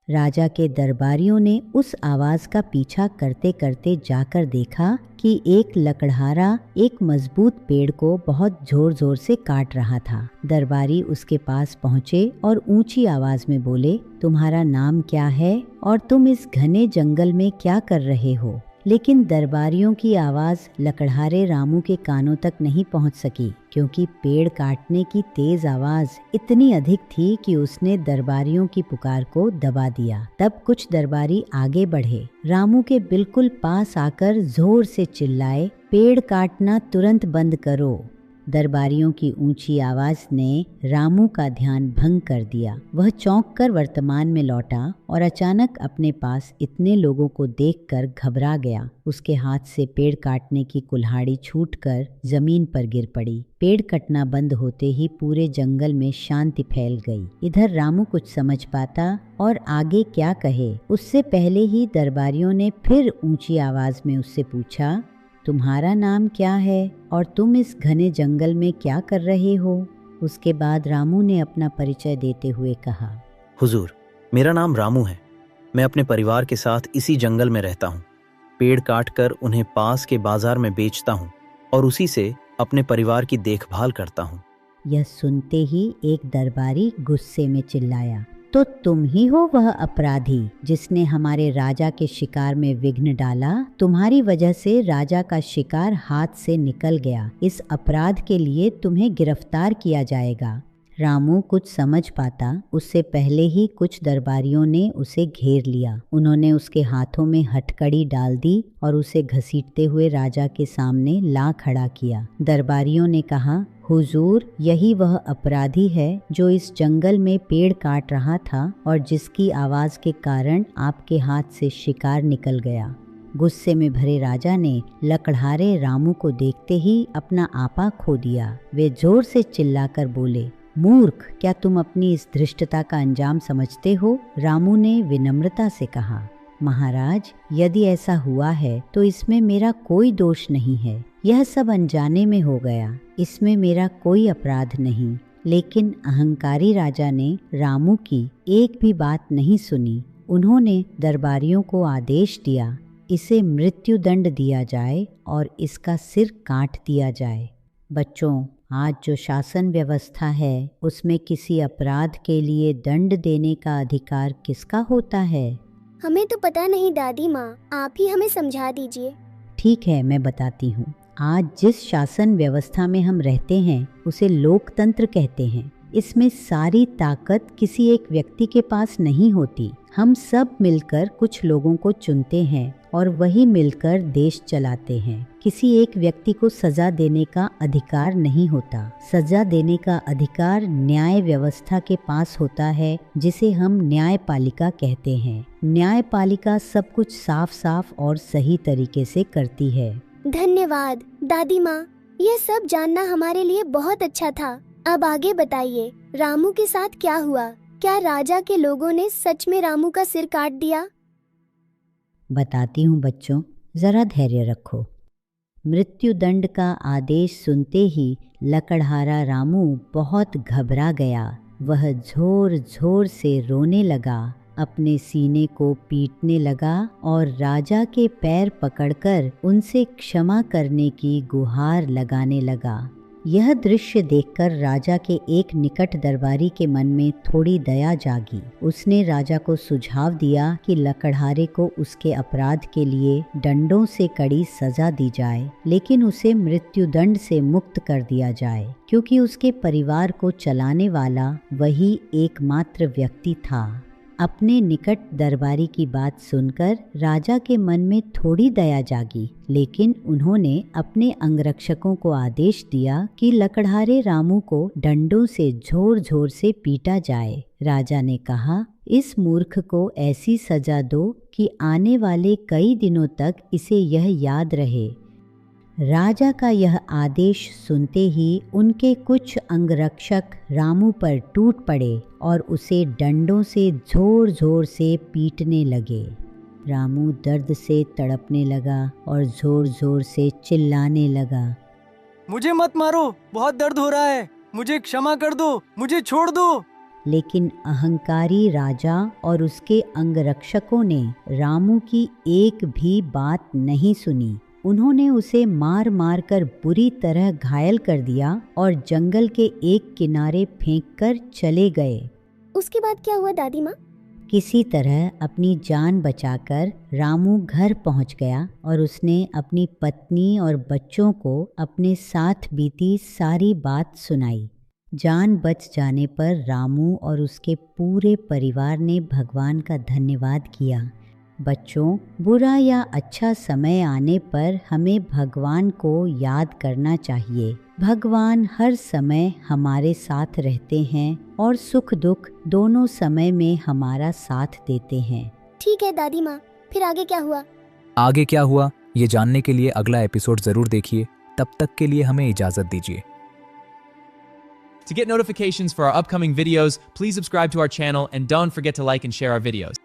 राजा के दरबारियों ने उस आवाज का पीछा करते करते जाकर देखा कि एक लकड़हारा एक मजबूत पेड़ को बहुत जोर जोर से काट रहा था। दरबारी उसके पास पहुँचे और ऊंची आवाज में बोले, तुम्हारा नाम क्या है और तुम इस घने जंगल में क्या कर रहे हो? लेकिन दरबारियों की आवाज लकड़हारे रामू के कानों तक नहीं पहुंच सकी, क्योंकि पेड़ काटने की तेज आवाज इतनी अधिक थी कि उसने दरबारियों की पुकार को दबा दिया। तब कुछ दरबारी आगे बढ़े, रामू के बिल्कुल पास आकर जोर से चिल्लाए, पेड़ काटना तुरंत बंद करो। दरबारियों की ऊंची आवाज ने रामू का ध्यान भंग कर दिया। वह चौंक कर वर्तमान में लौटा और अचानक अपने पास इतने लोगों को देखकर घबरा गया। उसके हाथ से पेड़ काटने की कुल्हाड़ी छूटकर जमीन पर गिर पड़ी। पेड़ कटना बंद होते ही पूरे जंगल में शांति फैल गई। इधर रामू कुछ समझ पाता और आगे क्या कहे उससे पहले ही दरबारियों ने फिर ऊंची आवाज में उससे पूछा, तुम्हारा नाम क्या है और तुम इस घने जंगल में क्या कर रहे हो? उसके बाद रामू ने अपना परिचय देते हुए कहा, हुजूर, मेरा नाम रामू है। मैं अपने परिवार के साथ इसी जंगल में रहता हूँ। पेड़ काटकर उन्हें पास के बाजार में बेचता हूँ और उसी से अपने परिवार की देखभाल करता हूँ। यह सुनते ही एक दरबारी गुस्से में चिल्लाया, तो तुम ही हो वह अपराधी जिसने हमारे राजा के शिकार में विघ्न डाला। तुम्हारी वजह से राजा का शिकार हाथ से निकल गया। इस अपराध के लिए तुम्हें गिरफ्तार किया जाएगा। रामू कुछ समझ पाता उससे पहले ही कुछ दरबारियों ने उसे घेर लिया। उन्होंने उसके हाथों में हथकड़ी डाल दी और उसे घसीटते हुए राजा के सामने ला खड़ा किया। दरबारियों ने कहा, हुजूर, यही वह अपराधी है जो इस जंगल में पेड़ काट रहा था और जिसकी आवाज के कारण आपके हाथ से शिकार निकल गया। गुस्से में भरे राजा ने लकड़हारे रामू को देखते ही अपना आपा खो दिया। वे जोर से चिल्लाकर बोले, मूर्ख, क्या तुम अपनी इस धृष्टता का अंजाम समझते हो? रामू ने विनम्रता से कहा, महाराज, यदि ऐसा हुआ है तो इसमें मेरा कोई दोष नहीं है। यह सब अनजाने में हो गया, इसमें मेरा कोई अपराध नहीं। लेकिन अहंकारी राजा ने रामू की एक भी बात नहीं सुनी। उन्होंने दरबारियों को आदेश दिया, इसे मृत्यु दंड दिया जाए और इसका सिर काट दिया जाए। बच्चों, आज जो शासन व्यवस्था है उसमें किसी अपराध के लिए दंड देने का अधिकार किसका होता है? हमें तो पता नहीं दादी माँ, आप ही हमें समझा दीजिए। ठीक है, मैं बताती हूँ। आज जिस शासन व्यवस्था में हम रहते हैं उसे लोकतंत्र कहते हैं। इसमें सारी ताकत किसी एक व्यक्ति के पास नहीं होती। हम सब मिलकर कुछ लोगों को चुनते हैं और वही मिलकर देश चलाते हैं। किसी एक व्यक्ति को सजा देने का अधिकार नहीं होता। सजा देने का अधिकार न्याय व्यवस्था के पास होता है, जिसे हम न्यायपालिका कहते हैं। न्यायपालिका सब कुछ साफ साफ और सही तरीके से करती है। धन्यवाद दादी माँ, यह सब जानना हमारे लिए बहुत अच्छा था। अब आगे बताइए, रामू के साथ क्या हुआ? क्या राजा के लोगों ने सच में रामू का सिर काट दिया? बताती हूँ बच्चों, जरा धैर्य रखो। मृत्यु दंड का आदेश सुनते ही लकड़हारा रामू बहुत घबरा गया। वह जोर जोर से रोने लगा, अपने सीने को पीटने लगा और राजा के पैर पकड़कर उनसे क्षमा करने की गुहार लगाने लगा। यह दृश्य देखकर राजा के एक निकट दरबारी के मन में थोड़ी दया जागी। उसने राजा को सुझाव दिया कि लकड़हारे को उसके अपराध के लिए डंडों से कड़ी सजा दी जाए, लेकिन उसे मृत्युदंड से मुक्त कर दिया जाए, क्योंकि उसके परिवार को चलाने वाला वही एकमात्र व्यक्ति था। अपने निकट दरबारी की बात सुनकर राजा के मन में थोड़ी दया जागी, लेकिन उन्होंने अपने अंगरक्षकों को आदेश दिया कि लकड़हारे रामू को डंडों से जोर जोर से पीटा जाए। राजा ने कहा, इस मूर्ख को ऐसी सजा दो कि आने वाले कई दिनों तक इसे यह याद रहे। राजा का यह आदेश सुनते ही उनके कुछ अंगरक्षक रामू पर टूट पड़े और उसे डंडों से जोर जोर से पीटने लगे। रामू दर्द से तड़पने लगा और जोर जोर से चिल्लाने लगा, मुझे मत मारो, बहुत दर्द हो रहा है, मुझे क्षमा कर दो, मुझे छोड़ दो। लेकिन अहंकारी राजा और उसके अंगरक्षकों ने रामू की एक भी बात नहीं सुनी। उन्होंने उसे मार मार कर बुरी तरह घायल कर दिया और जंगल के एक किनारे फेंककर चले गए। उसके बाद क्या हुआ दादी माँ? किसी तरह अपनी जान बचाकर रामू घर पहुंच गया और उसने अपनी पत्नी और बच्चों को अपने साथ बीती सारी बात सुनाई। जान बच जाने पर रामू और उसके पूरे परिवार ने भगवान का धन्यवाद किया। बच्चों, बुरा या अच्छा समय आने पर हमें भगवान को याद करना चाहिए। भगवान हर समय हमारे साथ रहते हैं और सुख दुख दोनों समय में हमारा साथ देते हैं। ठीक है दादी माँ, फिर आगे क्या हुआ? आगे क्या हुआ ये जानने के लिए अगला एपिसोड जरूर देखिए। तब तक के लिए हमें इजाजत दीजिए। To get notifications for our upcoming videos, please subscribe to our channel and don't forget to like and share our videos.